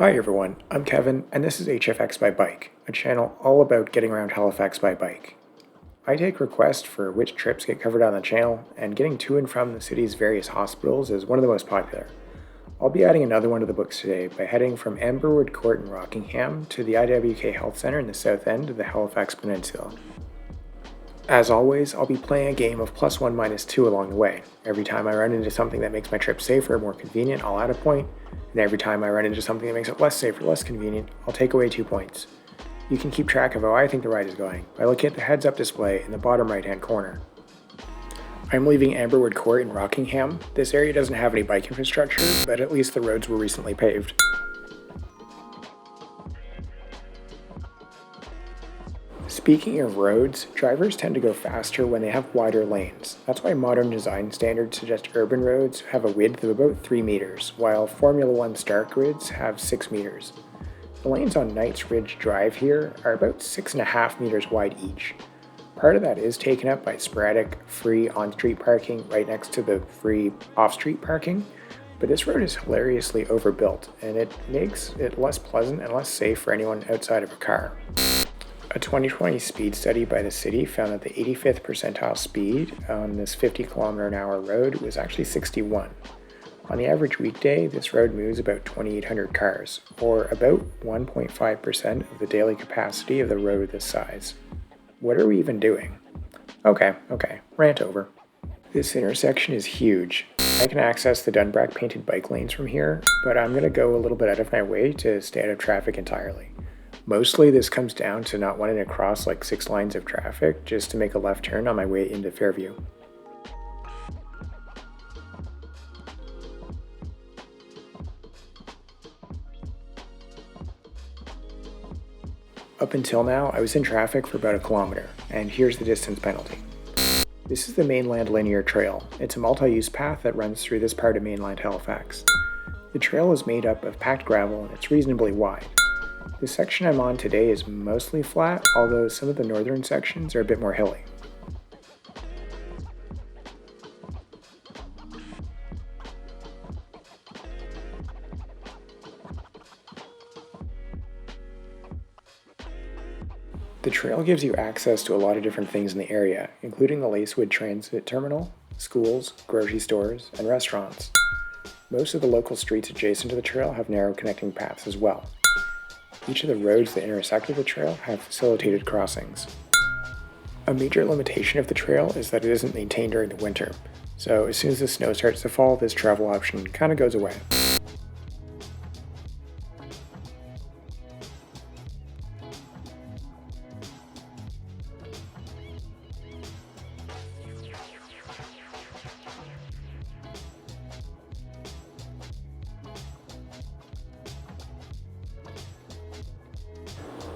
Hi everyone, I'm Kevin, and this is HFX by Bike, a channel all about getting around Halifax by bike. I take requests for which trips get covered on the channel, and getting to and from the city's various hospitals is one of the most popular. I'll be adding another one to the books today by heading from Amberwood Court in Rockingham to the IWK Health Center in the south end of the Halifax Peninsula. As always, I'll be playing a game of +1 -2 along the way. Every time I run into something that makes my trip safer or more convenient, I'll add a point, and every time I run into something that makes it less safe or less convenient, I'll take away 2 points. You can keep track of how I think the ride is going by looking at the heads-up display in the bottom right-hand corner. I'm leaving Amberwood Court in Rockingham. This area doesn't have any bike infrastructure, but at least the roads were recently paved. Speaking of roads, drivers tend to go faster when they have wider lanes. That's why modern design standards suggest urban roads have a width of about 3 meters, while Formula One start grids have 6 meters. The lanes on Knights Ridge Drive here are about 6.5 meters wide each. Part of that is taken up by sporadic free on-street parking right next to the free off-street parking, but this road is hilariously overbuilt, and it makes it less pleasant and less safe for anyone outside of a car. A 2020 speed study by the city found that the 85th percentile speed on this 50-kilometer-an-hour road was actually 61. On the average weekday, this road moves about 2,800 cars, or about 1.5% of the daily capacity of the road this size. What are we even doing? Okay, rant over. This intersection is huge. I can access the Dunbrack painted bike lanes from here, but I'm going to go a little bit out of my way to stay out of traffic entirely. Mostly this comes down to not wanting to cross like 6 lines of traffic just to make a left turn on my way into Fairview. Up until now, I was in traffic for about 1 kilometer, and here's the distance penalty. This is the Mainland linear trail. It's a multi-use path that runs through this part of Mainland Halifax. The trail is made up of packed gravel and it's reasonably wide. The section I'm on today is mostly flat, although some of the northern sections are a bit more hilly. The trail gives you access to a lot of different things in the area, including the Lacewood Transit Terminal, schools, grocery stores, and restaurants. Most of the local streets adjacent to the trail have narrow connecting paths as well. Each of the roads that intersect with the trail have facilitated crossings. A major limitation of the trail is that it isn't maintained during the winter, so as soon as the snow starts to fall, this travel option kind of goes away.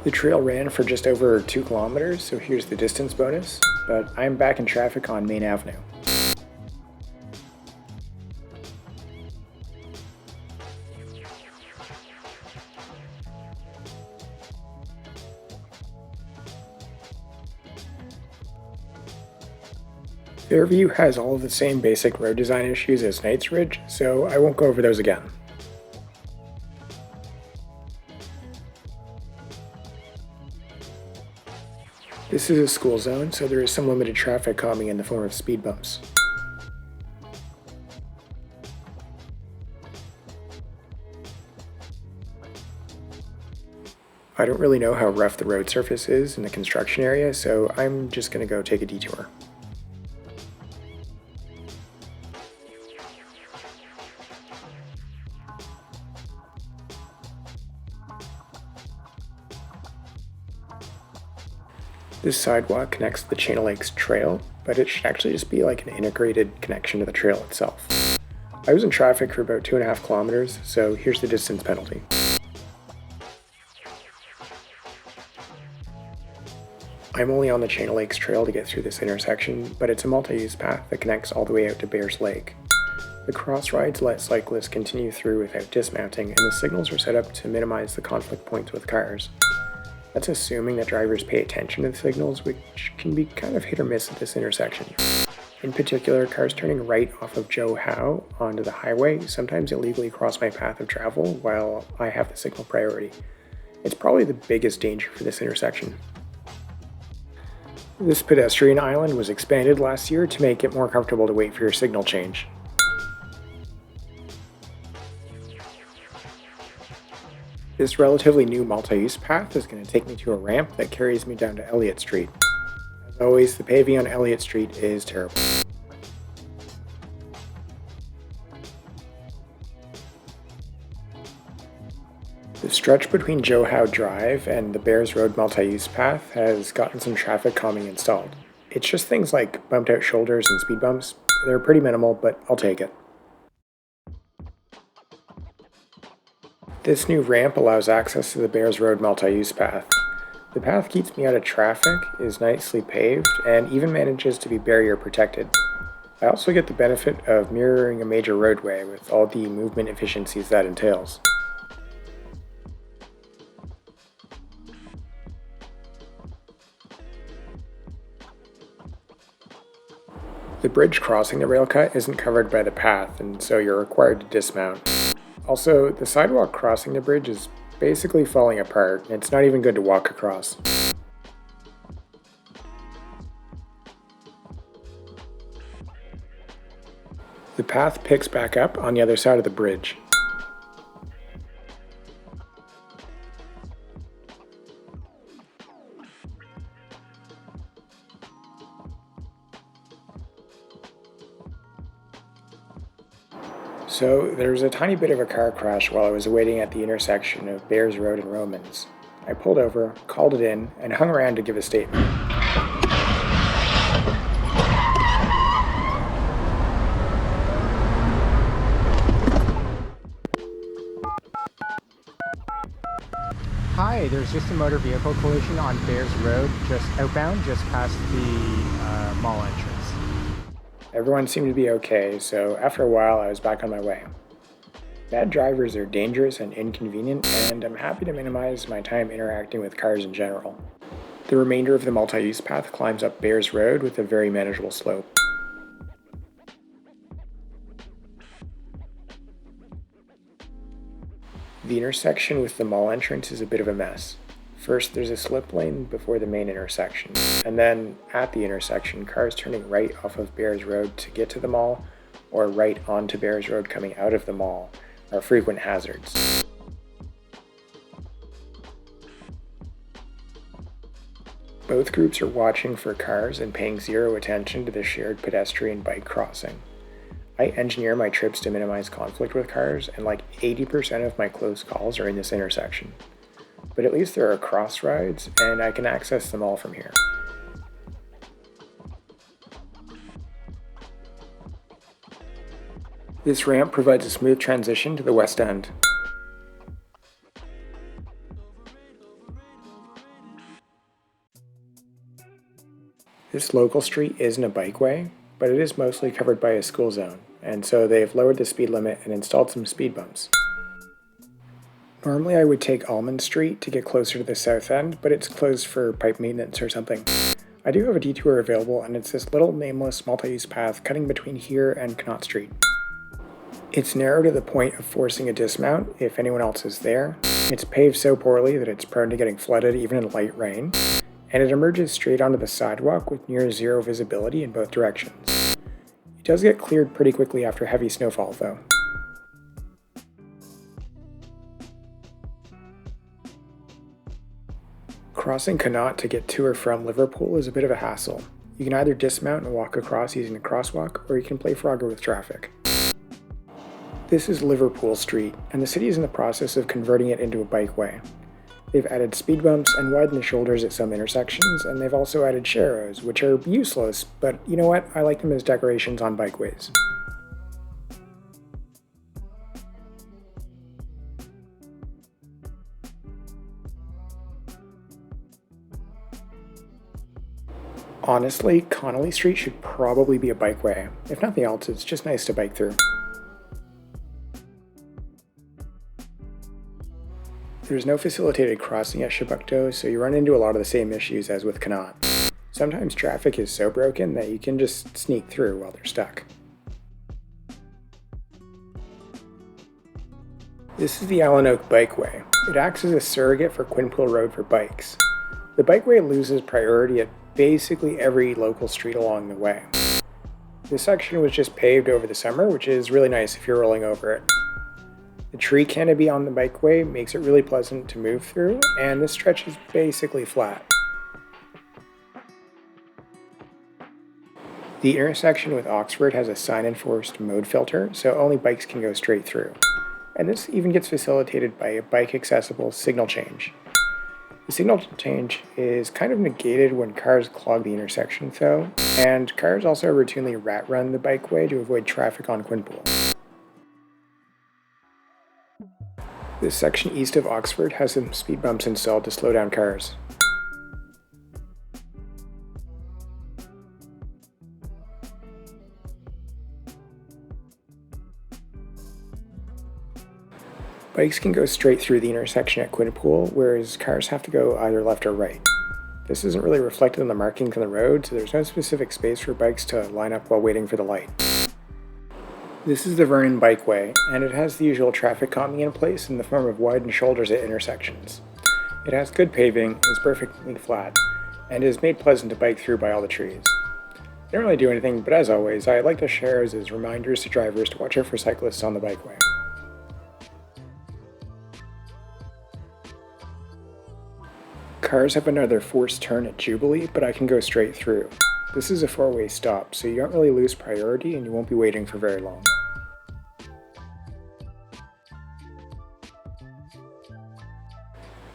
The trail ran for just over 2 kilometers, so here's the distance bonus, but I'm back in traffic on Main Avenue. Fairview has all of the same basic road design issues as Knights Ridge, so I won't go over those again. This is a school zone, so there is some limited traffic calming in the form of speed bumps. I don't really know how rough the road surface is in the construction area, so I'm just going to go take a detour. This sidewalk connects to the Chain Lakes Trail, but it should actually just be like an integrated connection to the trail itself. I was in traffic for about 2.5 kilometers, so here's the distance penalty. I'm only on the Chain Lakes Trail to get through this intersection, but it's a multi-use path that connects all the way out to Bears Lake. The cross rides let cyclists continue through without dismounting, and the signals are set up to minimize the conflict points with cars. That's assuming that drivers pay attention to the signals, which can be kind of hit or miss at this intersection. In particular, cars turning right off of Joe Howe onto the highway sometimes illegally cross my path of travel while I have the signal priority. It's probably the biggest danger for this intersection. This pedestrian island was expanded last year to make it more comfortable to wait for your signal change. This relatively new multi-use path is going to take me to a ramp that carries me down to Elliott Street. As always, the paving on Elliott Street is terrible. The stretch between Joe Howe Drive and the Bears Road multi-use path has gotten some traffic calming installed. It's just things like bumped out shoulders and speed bumps. They're pretty minimal, but I'll take it. This new ramp allows access to the Bears Road multi-use path. The path keeps me out of traffic, is nicely paved, and even manages to be barrier protected. I also get the benefit of mirroring a major roadway with all the movement efficiencies that entails. The bridge crossing the rail cut isn't covered by the path, and so you're required to dismount. Also, the sidewalk crossing the bridge is basically falling apart, and it's not even good to walk across. The path picks back up on the other side of the bridge. So, there was a tiny bit of a car crash while I was waiting at the intersection of Bears Road and Romans. I pulled over, called it in, and hung around to give a statement. Hi, there's just a motor vehicle collision on Bears Road, just outbound, just past the mall entrance. Everyone seemed to be okay, so after a while I was back on my way. Bad drivers are dangerous and inconvenient, and I'm happy to minimize my time interacting with cars in general. The remainder of the multi-use path climbs up Bears Road with a very manageable slope. The intersection with the mall entrance is a bit of a mess. First, there's a slip lane before the main intersection, and then at the intersection, cars turning right off of Bears Road to get to the mall, or right onto Bears Road coming out of the mall, are frequent hazards. Both groups are watching for cars and paying zero attention to the shared pedestrian bike crossing. I engineer my trips to minimize conflict with cars, and like 80% of my close calls are in this intersection. But at least there are cross rides, and I can access them all from here. This ramp provides a smooth transition to the west end. This local street isn't a bikeway, but it is mostly covered by a school zone, and so they've lowered the speed limit and installed some speed bumps. Normally I would take Almond Street to get closer to the south end, but it's closed for pipe maintenance or something. I do have a detour available, and it's this little nameless multi-use path cutting between here and Knott Street. It's narrow to the point of forcing a dismount if anyone else is there. It's paved so poorly that it's prone to getting flooded even in light rain, and it emerges straight onto the sidewalk with near zero visibility in both directions. It does get cleared pretty quickly after heavy snowfall though. Crossing Connaught to get to or from Liverpool is a bit of a hassle. You can either dismount and walk across using the crosswalk, or you can play Frogger with traffic. This is Liverpool Street, and the city is in the process of converting it into a bikeway. They've added speed bumps and widened the shoulders at some intersections, and they've also added sharrows, which are useless, but you know what? I like them as decorations on bikeways. Honestly, Connolly Street should probably be a bikeway. If nothing else, it's just nice to bike through. There's no facilitated crossing at Chebucto, so you run into a lot of the same issues as with Connaught. Sometimes traffic is so broken that you can just sneak through while they're stuck. This is the Allan-Oak Bikeway. It acts as a surrogate for Quinpool Road for bikes. The bikeway loses priority at basically every local street along the way. This section was just paved over the summer, which is really nice if you're rolling over it. The tree canopy on the bikeway makes it really pleasant to move through, and this stretch is basically flat. The intersection with Oxford has a sign-enforced mode filter, so only bikes can go straight through. And this even gets facilitated by a bike-accessible signal change. The signal change is kind of negated when cars clog the intersection though, and cars also routinely rat run the bikeway to avoid traffic on Quinpool. This section east of Oxford has some speed bumps installed to slow down cars. Bikes can go straight through the intersection at Quinpool, whereas cars have to go either left or right. This isn't really reflected in the markings on the road, so there's no specific space for bikes to line up while waiting for the light. This is the Vernon Bikeway, and it has the usual traffic calming in place in the form of widened shoulders at intersections. It has good paving, is perfectly flat, and is made pleasant to bike through by all the trees. They don't really do anything, but as always, I like to share as reminders to drivers to watch out for cyclists on the bikeway. Cars have another forced turn at Jubilee, but I can go straight through. This is a four-way stop, so you don't really lose priority and you won't be waiting for very long.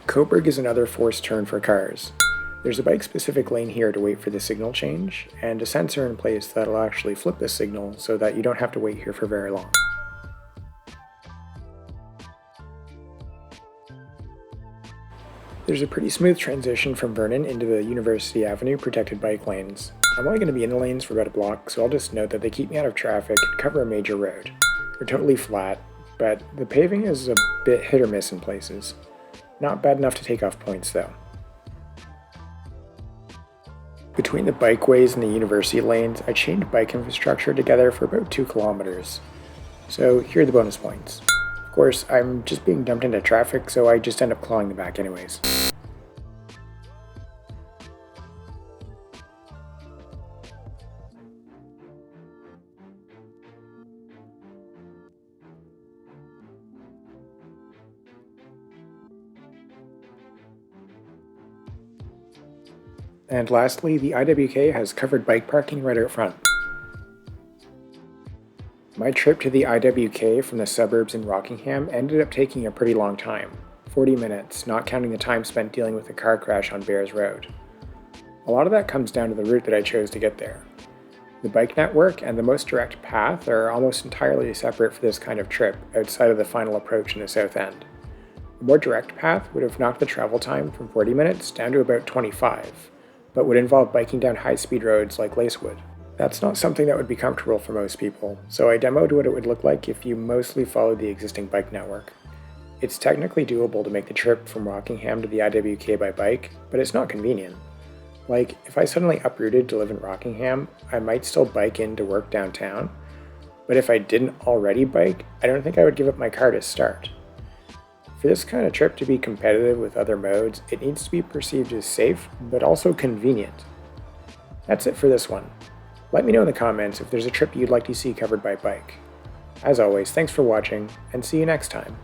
Coburg is another forced turn for cars. There's a bike-specific lane here to wait for the signal change, and a sensor in place that'll actually flip the signal so that you don't have to wait here for very long. There's a pretty smooth transition from Vernon into the University Avenue protected bike lanes. I'm only going to be in the lanes for about a block, so I'll just note that they keep me out of traffic and cover a major road. They're totally flat, but the paving is a bit hit or miss in places. Not bad enough to take off points though. Between the bikeways and the university lanes, I chained bike infrastructure together for about 2 kilometers. So here are the bonus points. Of course, I'm just being dumped into traffic, so I just end up clawing the back anyways. And lastly, the IWK has covered bike parking right out front. My trip to the IWK from the suburbs in Rockingham ended up taking a pretty long time, 40 minutes, not counting the time spent dealing with a car crash on Bears Road. A lot of that comes down to the route that I chose to get there. The bike network and the most direct path are almost entirely separate for this kind of trip, outside of the final approach in the south end. The more direct path would have knocked the travel time from 40 minutes down to about 25, but would involve biking down high-speed roads like Lacewood. That's not something that would be comfortable for most people, so I demoed what it would look like if you mostly followed the existing bike network. It's technically doable to make the trip from Rockingham to the IWK by bike, but it's not convenient. Like, if I suddenly uprooted to live in Rockingham, I might still bike in to work downtown, but if I didn't already bike, I don't think I would give up my car to start. For this kind of trip to be competitive with other modes, it needs to be perceived as safe, but also convenient. That's it for this one. Let me know in the comments if there's a trip you'd like to see covered by bike. As always, thanks for watching, and see you next time.